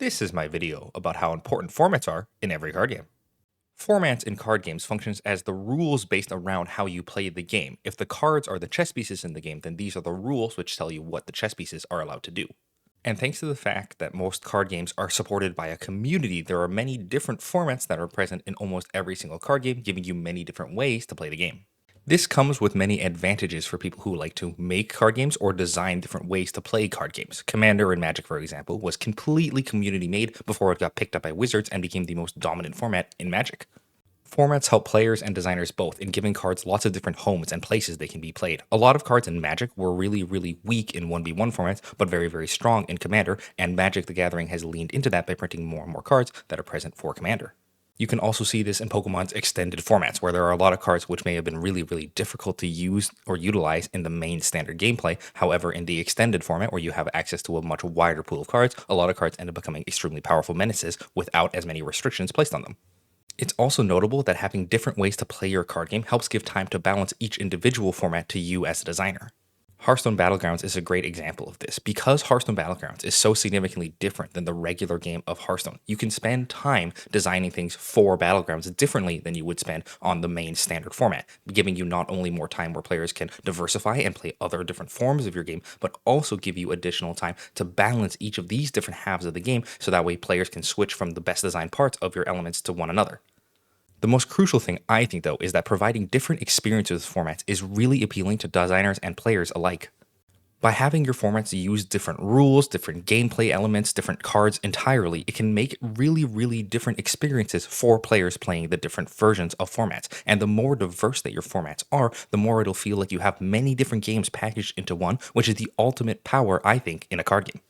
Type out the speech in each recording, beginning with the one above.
This is my video about how important formats are in every card game. Formats in card games functions as the rules based around how you play the game. If the cards are the chess pieces in the game, then these are the rules which tell you what the chess pieces are allowed to do. And thanks to the fact that most card games are supported by a community, there are many different formats that are present in almost every single card game, giving you many different ways to play the game. This comes with many advantages for people who like to make card games or design different ways to play card games. Commander in Magic, for example, was completely community made before it got picked up by Wizards and became the most dominant format in Magic. Formats help players and designers both in giving cards lots of different homes and places they can be played. A lot of cards in Magic were really weak in 1v1 formats, but very strong in Commander, and Magic the Gathering has leaned into that by printing more and more cards that are present for Commander. You can also see this in Pokemon's extended formats, where there are a lot of cards which may have been really difficult to use or utilize in the main standard gameplay. However, in the extended format, where you have access to a much wider pool of cards, a lot of cards end up becoming extremely powerful menaces without as many restrictions placed on them. It's also notable that having different ways to play your card game helps give time to balance each individual format to you as a designer. Hearthstone Battlegrounds is a great example of this. Because Hearthstone Battlegrounds is so significantly different than the regular game of Hearthstone, you can spend time designing things for Battlegrounds differently than you would spend on the main standard format, giving you not only more time where players can diversify and play other different forms of your game, but also give you additional time to balance each of these different halves of the game so that way players can switch from the best designed parts of your elements to one another. The most crucial thing, I think, though, is that providing different experiences with formats is really appealing to designers and players alike. By having your formats use different rules, different gameplay elements, different cards entirely, it can make really different experiences for players playing the different versions of formats. And the more diverse that your formats are, the more it'll feel like you have many different games packaged into one, which is the ultimate power, I think, in a card game.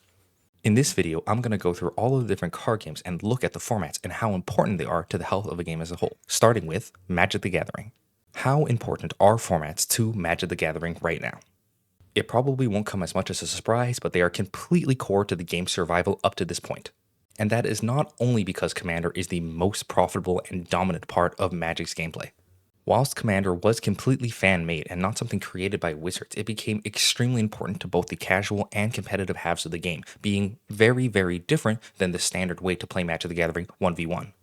In this video, I'm going to go through all of the different card games and look at the formats and how important they are to the health of a game as a whole, starting with Magic the Gathering. How important are formats to Magic the Gathering right now? It probably won't come as much as a surprise, but they are completely core to the game's survival up to this point. And that is not only because Commander is the most profitable and dominant part of Magic's gameplay. Whilst Commander was completely fan-made and not something created by Wizards, it became extremely important to both the casual and competitive halves of the game, being very different than the standard way to play Magic the Gathering 1v1.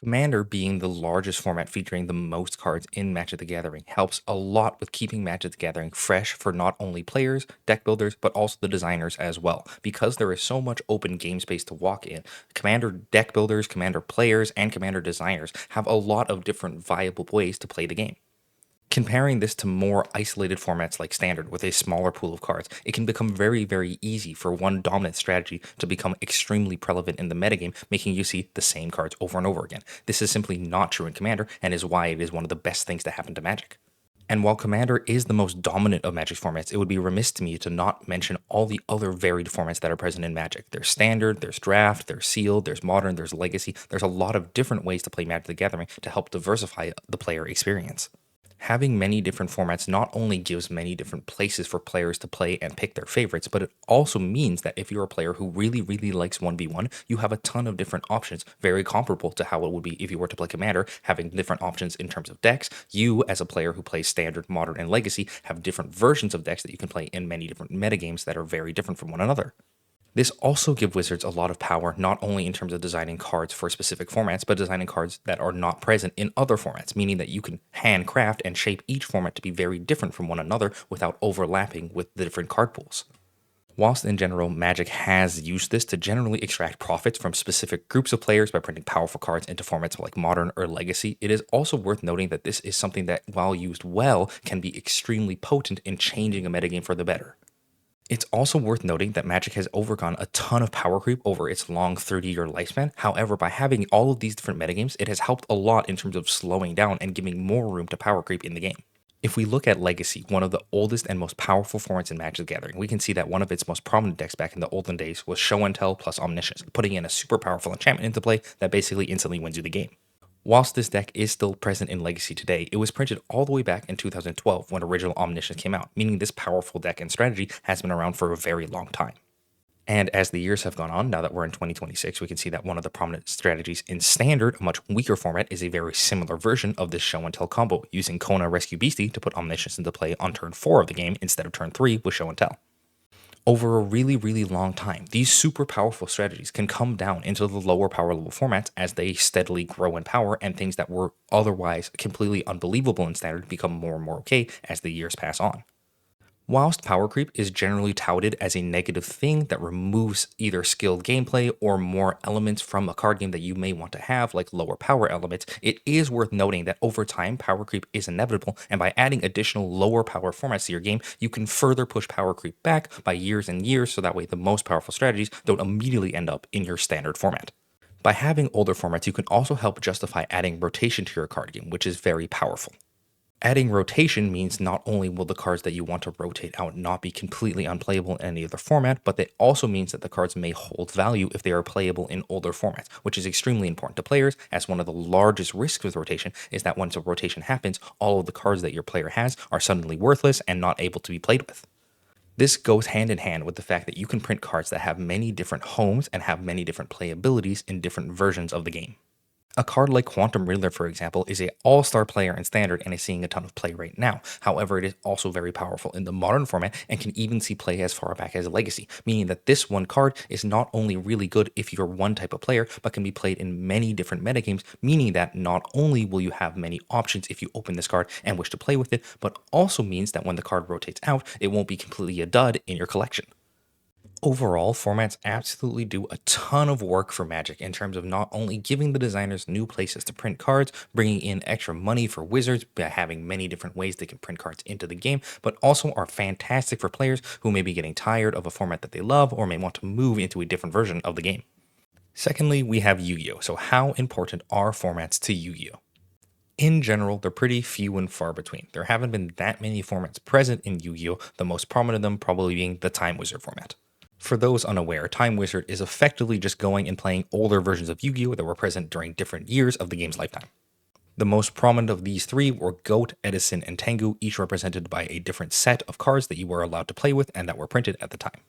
Commander, being the largest format featuring the most cards in Magic the Gathering, helps a lot with keeping Magic the Gathering fresh for not only players, deck builders, but also the designers as well. Because there is so much open game space to walk in, Commander deck builders, Commander players, and Commander designers have a lot of different viable ways to play the game. Comparing this to more isolated formats like Standard with a smaller pool of cards, it can become very easy for one dominant strategy to become extremely prevalent in the metagame, making you see the same cards over and over again. This is simply not true in Commander, and is why it is one of the best things to happen to Magic. And while Commander is the most dominant of Magic formats, it would be remiss to me to not mention all the other varied formats that are present in Magic. There's Standard, there's Draft, there's Sealed, there's Modern, there's Legacy. There's a lot of different ways to play Magic the Gathering to help diversify the player experience. Having many different formats not only gives many different places for players to play and pick their favorites, but it also means that if you're a player who really likes 1v1, you have a ton of different options, very comparable to how it would be if you were to play Commander, having different options in terms of decks. You, as a player who plays Standard, Modern, and Legacy, have different versions of decks that you can play in many different metagames that are very different from one another. This also gives Wizards a lot of power, not only in terms of designing cards for specific formats, but designing cards that are not present in other formats, meaning that you can handcraft and shape each format to be very different from one another without overlapping with the different card pools. Whilst in general, Magic has used this to generally extract profits from specific groups of players by printing powerful cards into formats like Modern or Legacy, it is also worth noting that this is something that, while used well, can be extremely potent in changing a metagame for the better. It's also worth noting that Magic has overgone a ton of power creep over its long 30-year lifespan. However, by having all of these different metagames, it has helped a lot in terms of slowing down and giving more room to power creep in the game. If we look at Legacy, one of the oldest and most powerful formats in Magic the Gathering, we can see that one of its most prominent decks back in the olden days was Show and Tell plus Omniscience, putting in a super powerful enchantment into play that basically instantly wins you the game. Whilst this deck is still present in Legacy today, it was printed all the way back in 2012 when original Omniscience came out, meaning this powerful deck and strategy has been around for a very long time. And as the years have gone on, now that we're in 2026, we can see that one of the prominent strategies in Standard, a much weaker format, is a very similar version of this Show and Tell combo, using Kona Rescue Beastie to put Omniscience into play on turn 4 of the game instead of turn 3 with Show and Tell. Over a really, really long time, these super powerful strategies can come down into the lower power level formats as they steadily grow in power, and things that were otherwise completely unbelievable in standard become more and more okay as the years pass on. Whilst power creep is generally touted as a negative thing that removes either skilled gameplay or more elements from a card game that you may want to have, like lower power elements, it is worth noting that over time, power creep is inevitable, and by adding additional lower power formats to your game, you can further push power creep back by years and years, so that way the most powerful strategies don't immediately end up in your standard format. By having older formats, you can also help justify adding rotation to your card game, which is very powerful. Adding rotation means not only will the cards that you want to rotate out not be completely unplayable in any other format, but it also means that the cards may hold value if they are playable in older formats, which is extremely important to players, as one of the largest risks with rotation is that once a rotation happens, all of the cards that your player has are suddenly worthless and not able to be played with. This goes hand in hand with the fact that you can print cards that have many different homes and have many different playabilities in different versions of the game. A card like Quantum Riddler, for example, is an all-star player in Standard and is seeing a ton of play right now. However, it is also very powerful in the Modern format and can even see play as far back as Legacy, meaning that this one card is not only really good if you're one type of player, but can be played in many different metagames, meaning that not only will you have many options if you open this card and wish to play with it, but also means that when the card rotates out, it won't be completely a dud in your collection. Overall, formats absolutely do a ton of work for Magic in terms of not only giving the designers new places to print cards, bringing in extra money for Wizards by having many different ways they can print cards into the game, but also are fantastic for players who may be getting tired of a format that they love or may want to move into a different version of the game. Secondly, we have Yu-Gi-Oh! So how important are formats to Yu-Gi-Oh? In general, they're pretty few and far between. There haven't been that many formats present in Yu-Gi-Oh!, the most prominent of them probably being the Time Wizard format. For those unaware, Time Wizard is effectively just going and playing older versions of Yu-Gi-Oh! That were present during different years of the game's lifetime. The most prominent of these three were Goat, Edison, and Tengu, each represented by a different set of cards that you were allowed to play with and that were printed at the time.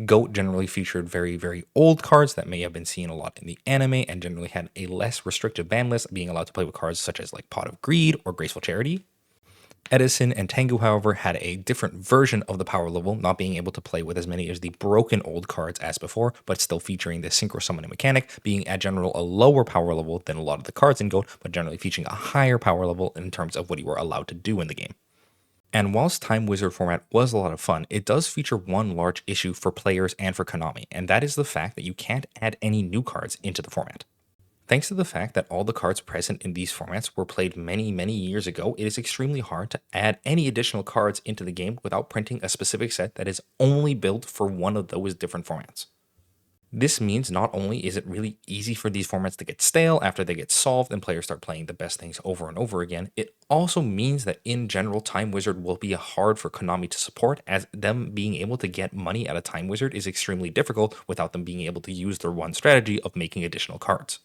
Goat generally featured very, very old cards that may have been seen a lot in the anime and generally had a less restrictive ban list, being allowed to play with cards such as like Pot of Greed or Graceful Charity. Edison and Tengu, however, had a different version of the power level, not being able to play with as many as the broken old cards as before, but still featuring the synchro summoning mechanic, being at general a lower power level than a lot of the cards in Goat, but generally featuring a higher power level in terms of what you were allowed to do in the game. And whilst Time Wizard format was a lot of fun, it does feature one large issue for players and for Konami, and that is the fact that you can't add any new cards into the format. Thanks to the fact that all the cards present in these formats were played many, many years ago, it is extremely hard to add any additional cards into the game without printing a specific set that is only built for one of those different formats. This means not only is it really easy for these formats to get stale after they get solved and players start playing the best things over and over again, it also means that in general, Time Wizard will be hard for Konami to support, as them being able to get money out of Time Wizard is extremely difficult without them being able to use their one strategy of making additional cards.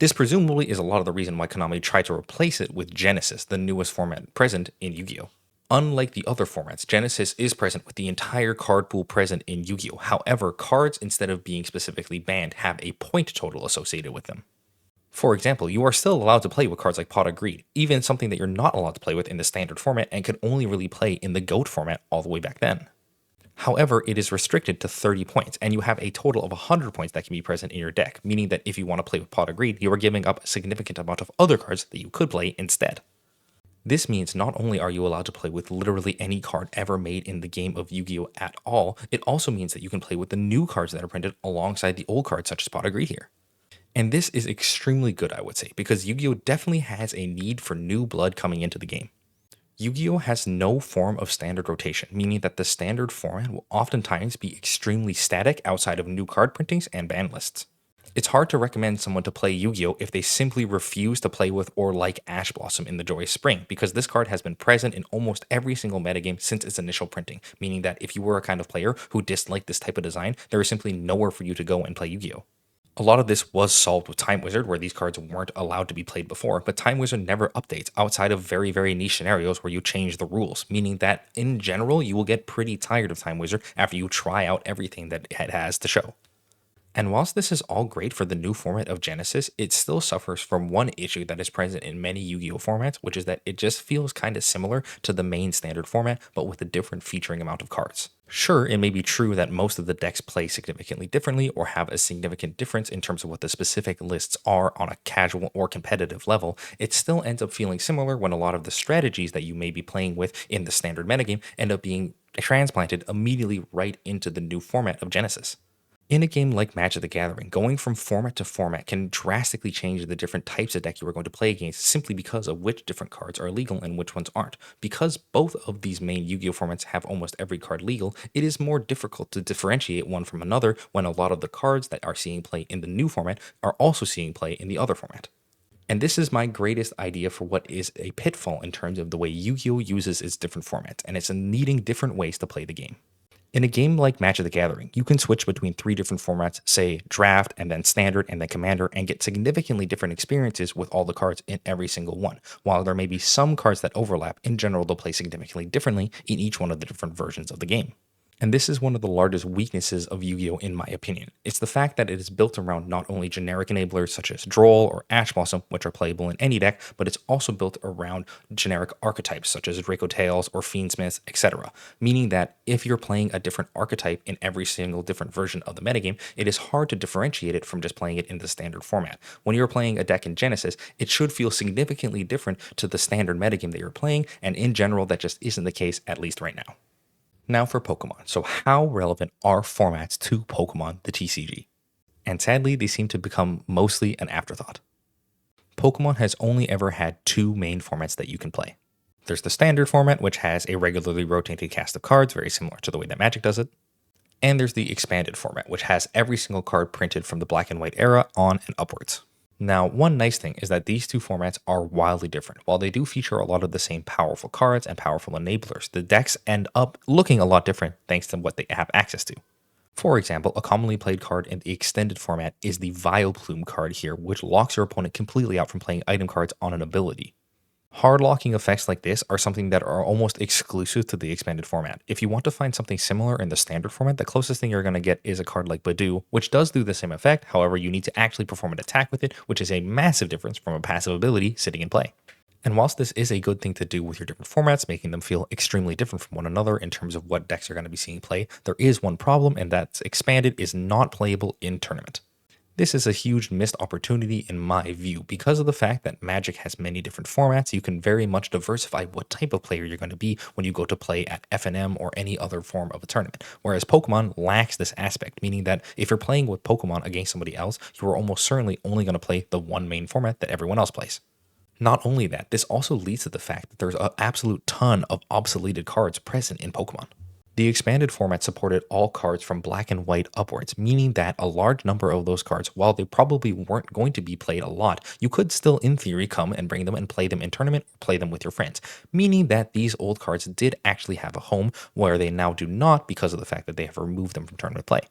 This presumably is a lot of the reason why Konami tried to replace it with Genesis, the newest format present in Yu-Gi-Oh! Unlike the other formats, Genesis is present with the entire card pool present in Yu-Gi-Oh! However, cards, instead of being specifically banned, have a point total associated with them. For example, you are still allowed to play with cards like Pot of Greed, even something that you're not allowed to play with in the standard format and could only really play in the GOAT format all the way back then. However, it is restricted to 30 points, and you have a total of 100 points that can be present in your deck, meaning that if you want to play with Pot of Greed, you are giving up a significant amount of other cards that you could play instead. This means not only are you allowed to play with literally any card ever made in the game of Yu-Gi-Oh! At all, it also means that you can play with the new cards that are printed alongside the old cards such as Pot of Greed here. And this is extremely good, I would say, because Yu-Gi-Oh! Definitely has a need for new blood coming into the game. Yu-Gi-Oh! Has no form of standard rotation, meaning that the standard format will oftentimes be extremely static outside of new card printings and ban lists. It's hard to recommend someone to play Yu-Gi-Oh! If they simply refuse to play with or like Ash Blossom in the Joyous Spring, because this card has been present in almost every single metagame since its initial printing, meaning that if you were a kind of player who disliked this type of design, there is simply nowhere for you to go and play Yu-Gi-Oh! A lot of this was solved with Time Wizard, where these cards weren't allowed to be played before, but Time Wizard never updates outside of very, very niche scenarios where you change the rules, meaning that in general, you will get pretty tired of Time Wizard after you try out everything that it has to show. And whilst this is all great for the new format of Genesis, it still suffers from one issue that is present in many Yu-Gi-Oh! Formats, which is that it just feels kind of similar to the main standard format, but with a different featuring amount of cards. Sure, it may be true that most of the decks play significantly differently or have a significant difference in terms of what the specific lists are on a casual or competitive level. It still ends up feeling similar when a lot of the strategies that you may be playing with in the standard metagame end up being transplanted immediately right into the new format of Genesis. In a game like Magic the Gathering, going from format to format can drastically change the different types of deck you are going to play against simply because of which different cards are legal and which ones aren't. Because both of these main Yu-Gi-Oh formats have almost every card legal, it is more difficult to differentiate one from another when a lot of the cards that are seeing play in the new format are also seeing play in the other format. And this is my greatest idea for what is a pitfall in terms of the way Yu-Gi-Oh uses its different formats, and it's needing different ways to play the game. In a game like Magic the Gathering, you can switch between three different formats, say draft and then standard and then commander, and get significantly different experiences with all the cards in every single one. While there may be some cards that overlap, in general they'll play significantly differently in each one of the different versions of the game. And this is one of the largest weaknesses of Yu-Gi-Oh! In my opinion. It's the fact that it is built around not only generic enablers such as Droll or Ash Blossom, which are playable in any deck, but it's also built around generic archetypes such as Draco Tails or Fiendsmiths, etc. Meaning that if you're playing a different archetype in every single different version of the metagame, it is hard to differentiate it from just playing it in the standard format. When you're playing a deck in Genesis, it should feel significantly different to the standard metagame that you're playing, and in general, that just isn't the case, at least right now. Now for Pokemon. So how relevant are formats to Pokemon the TCG? And sadly, they seem to become mostly an afterthought. Pokemon has only ever had two main formats that you can play. There's the standard format, which has a regularly rotating cast of cards, very similar to the way that Magic does it. And there's the expanded format, which has every single card printed from the black and white era on and upwards. Now, one nice thing is that these two formats are wildly different. While they do feature a lot of the same powerful cards and powerful enablers, the decks end up looking a lot different thanks to what they have access to. For example, a commonly played card in the extended format is the Vileplume card here, which locks your opponent completely out from playing item cards on an ability. Hard locking effects like this are something that are almost exclusive to the expanded format. If you want to find something similar in the standard format, the closest thing you're going to get is a card like Badoo, which does do the same effect. However, you need to actually perform an attack with it, which is a massive difference from a passive ability sitting in play. And whilst this is a good thing to do with your different formats, making them feel extremely different from one another in terms of what decks are going to be seeing play, there is one problem, and that's expanded is not playable in tournament. This is a huge missed opportunity in my view. Because of the fact that Magic has many different formats, you can very much diversify what type of player you're going to be when you go to play at FNM or any other form of a tournament. Whereas Pokemon lacks this aspect, meaning that if you're playing with Pokemon against somebody else, you are almost certainly only going to play the one main format that everyone else plays. Not only that, this also leads to the fact that there's an absolute ton of obsoleted cards present in Pokemon. The expanded format supported all cards from black and white upwards, meaning that a large number of those cards, while they probably weren't going to be played a lot, you could still in theory come and bring them and play them in tournament or play them with your friends, meaning that these old cards did actually have a home where they now do not because of the fact that they have removed them from tournament play.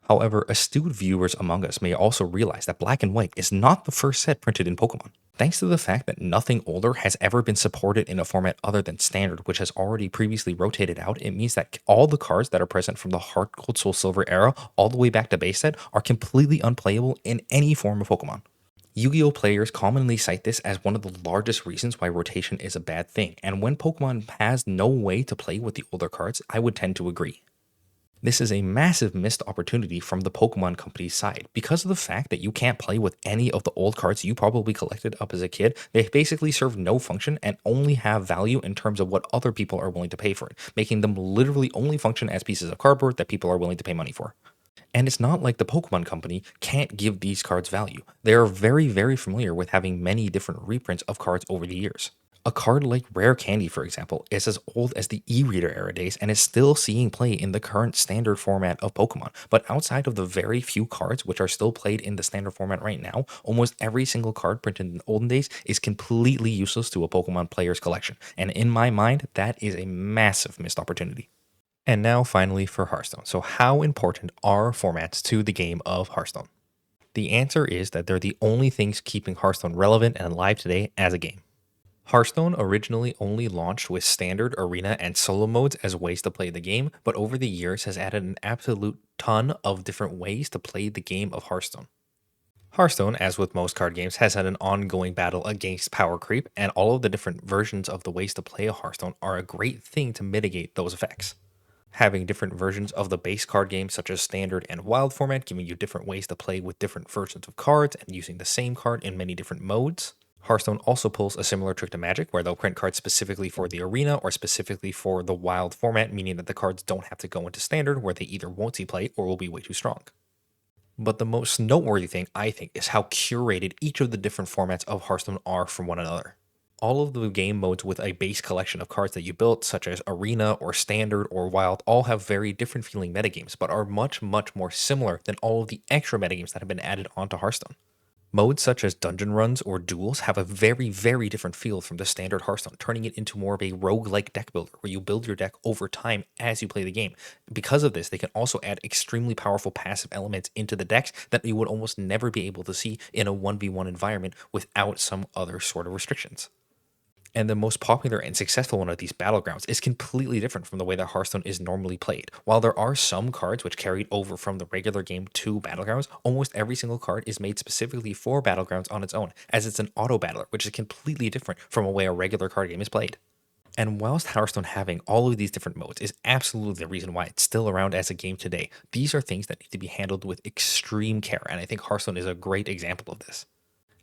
However, astute viewers among us may also realize that black and white is not the first set printed in Pokemon. Thanks to the fact that nothing older has ever been supported in a format other than standard, which has already previously rotated out, it means that all the cards that are present from the Heart Gold Soul Silver era all the way back to base set are completely unplayable in any form of Pokemon. Yu-Gi-Oh! Players commonly cite this as one of the largest reasons why rotation is a bad thing, and when Pokemon has no way to play with the older cards, I would tend to agree. This is a massive missed opportunity from the Pokemon Company's side. Because of the fact that you can't play with any of the old cards you probably collected up as a kid, they basically serve no function and only have value in terms of what other people are willing to pay for it, making them literally only function as pieces of cardboard that people are willing to pay money for. And it's not like the Pokemon Company can't give these cards value. They are very, very familiar with having many different reprints of cards over the years. A card like Rare Candy, for example, is as old as the e-reader era days and is still seeing play in the current standard format of Pokemon. But outside of the very few cards which are still played in the standard format right now, almost every single card printed in the olden days is completely useless to a Pokemon player's collection. And in my mind, that is a massive missed opportunity. And now finally for Hearthstone. So how important are formats to the game of Hearthstone? The answer is that they're the only things keeping Hearthstone relevant and alive today as a game. Hearthstone originally only launched with standard, arena, and solo modes as ways to play the game, but over the years has added an absolute ton of different ways to play the game of Hearthstone. Hearthstone, as with most card games, has had an ongoing battle against power creep, and all of the different versions of the ways to play a Hearthstone are a great thing to mitigate those effects. Having different versions of the base card game, such as standard and wild format, giving you different ways to play with different versions of cards and using the same card in many different modes. Hearthstone also pulls a similar trick to Magic, where they'll print cards specifically for the arena or specifically for the wild format, meaning that the cards don't have to go into standard, where they either won't see play or will be way too strong. But the most noteworthy thing, I think, is how curated each of the different formats of Hearthstone are from one another. All of the game modes with a base collection of cards that you built, such as Arena or Standard or Wild, all have very different feeling metagames, but are much, much more similar than all of the extra metagames that have been added onto Hearthstone. Modes such as dungeon runs or duels have a very, very different feel from the standard Hearthstone, turning it into more of a roguelike deck builder where you build your deck over time as you play the game. Because of this, they can also add extremely powerful passive elements into the decks that you would almost never be able to see in a 1v1 environment without some other sort of restrictions. And the most popular and successful one of these battlegrounds is completely different from the way that Hearthstone is normally played. While there are some cards which carried over from the regular game to battlegrounds, almost every single card is made specifically for battlegrounds on its own, as it's an auto battler, which is completely different from the way a regular card game is played. And whilst Hearthstone having all of these different modes is absolutely the reason why it's still around as a game today, these are things that need to be handled with extreme care, and I think Hearthstone is a great example of this.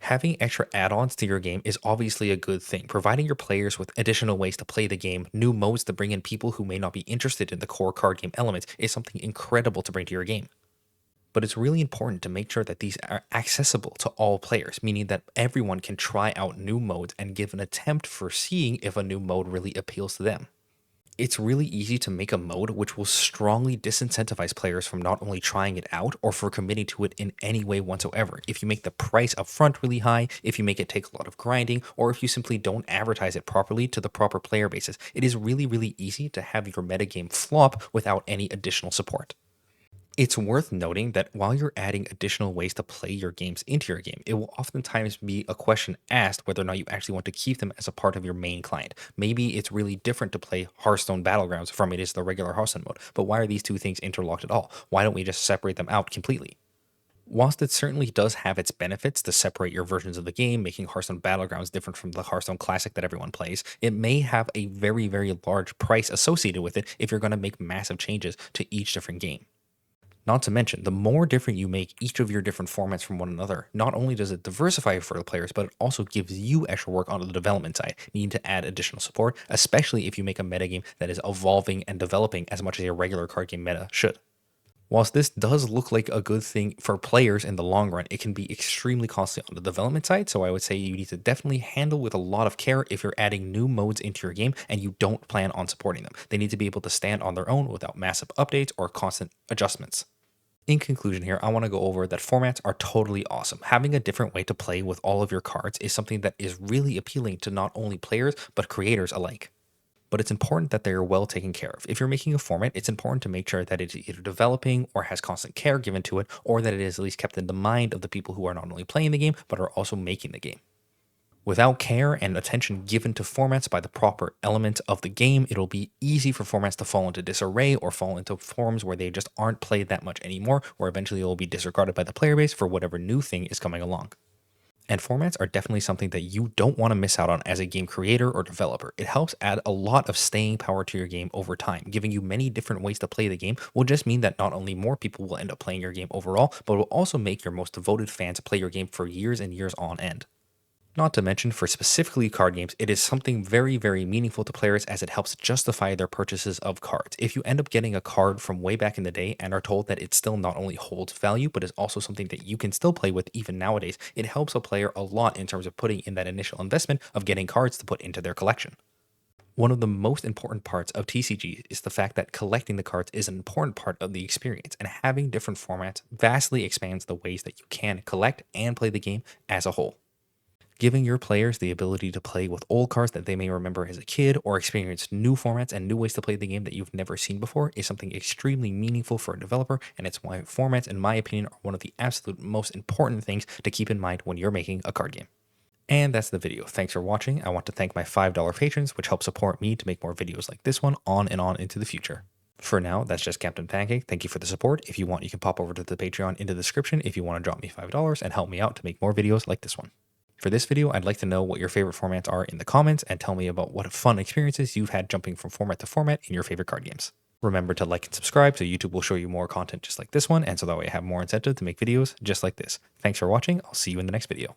Having extra add-ons to your game is obviously a good thing, providing your players with additional ways to play the game, new modes to bring in people who may not be interested in the core card game elements is something incredible to bring to your game. But it's really important to make sure that these are accessible to all players, meaning that everyone can try out new modes and give an attempt for seeing if a new mode really appeals to them. It's really easy to make a mode which will strongly disincentivize players from not only trying it out or for committing to it in any way whatsoever. If you make the price up front really high, if you make it take a lot of grinding, or if you simply don't advertise it properly to the proper player bases, it is really, really easy to have your metagame flop without any additional support. It's worth noting that while you're adding additional ways to play your games into your game, it will oftentimes be a question asked whether or not you actually want to keep them as a part of your main client. Maybe it's really different to play Hearthstone Battlegrounds from it is the regular Hearthstone mode, but why are these two things interlocked at all? Why don't we just separate them out completely? Whilst it certainly does have its benefits to separate your versions of the game, making Hearthstone Battlegrounds different from the Hearthstone Classic that everyone plays, it may have a very, very large price associated with it if you're going to make massive changes to each different game. Not to mention, the more different you make each of your different formats from one another, not only does it diversify for the players, but it also gives you extra work on the development side, needing to add additional support, especially if you make a metagame that is evolving and developing as much as a regular card game meta should. Whilst this does look like a good thing for players in the long run, it can be extremely costly on the development side, so I would say you need to definitely handle with a lot of care if you're adding new modes into your game and you don't plan on supporting them. They need to be able to stand on their own without massive updates or constant adjustments. In conclusion here, I want to go over that formats are totally awesome. Having a different way to play with all of your cards is something that is really appealing to not only players, but creators alike. But it's important that they are well taken care of. If you're making a format, it's important to make sure that it's either developing or has constant care given to it, or that it is at least kept in the mind of the people who are not only playing the game, but are also making the game. Without care and attention given to formats by the proper element of the game, it'll be easy for formats to fall into disarray or fall into forms where they just aren't played that much anymore, or eventually it will be disregarded by the player base for whatever new thing is coming along. And formats are definitely something that you don't want to miss out on as a game creator or developer. It helps add a lot of staying power to your game over time. Giving you many different ways to play the game will just mean that not only more people will end up playing your game overall, but will also make your most devoted fans play your game for years and years on end. Not to mention, for specifically card games, it is something very, very meaningful to players as it helps justify their purchases of cards. If you end up getting a card from way back in the day and are told that it still not only holds value, but is also something that you can still play with even nowadays, it helps a player a lot in terms of putting in that initial investment of getting cards to put into their collection. One of the most important parts of TCG is the fact that collecting the cards is an important part of the experience, and having different formats vastly expands the ways that you can collect and play the game as a whole. Giving your players the ability to play with old cards that they may remember as a kid or experience new formats and new ways to play the game that you've never seen before is something extremely meaningful for a developer, and it's why formats, in my opinion, are one of the absolute most important things to keep in mind when you're making a card game. And that's the video. Thanks for watching. I want to thank my $5 patrons, which help support me to make more videos like this one on and on into the future. For now, that's just Captain Pancake. Thank you for the support. If you want, you can pop over to the Patreon in the description if you want to drop me $5 and help me out to make more videos like this one. For this video, I'd like to know what your favorite formats are in the comments and tell me about what fun experiences you've had jumping from format to format in your favorite card games. Remember to like and subscribe so YouTube will show you more content just like this one, and so that way I have more incentive to make videos just like this. Thanks for watching. I'll see you in the next video.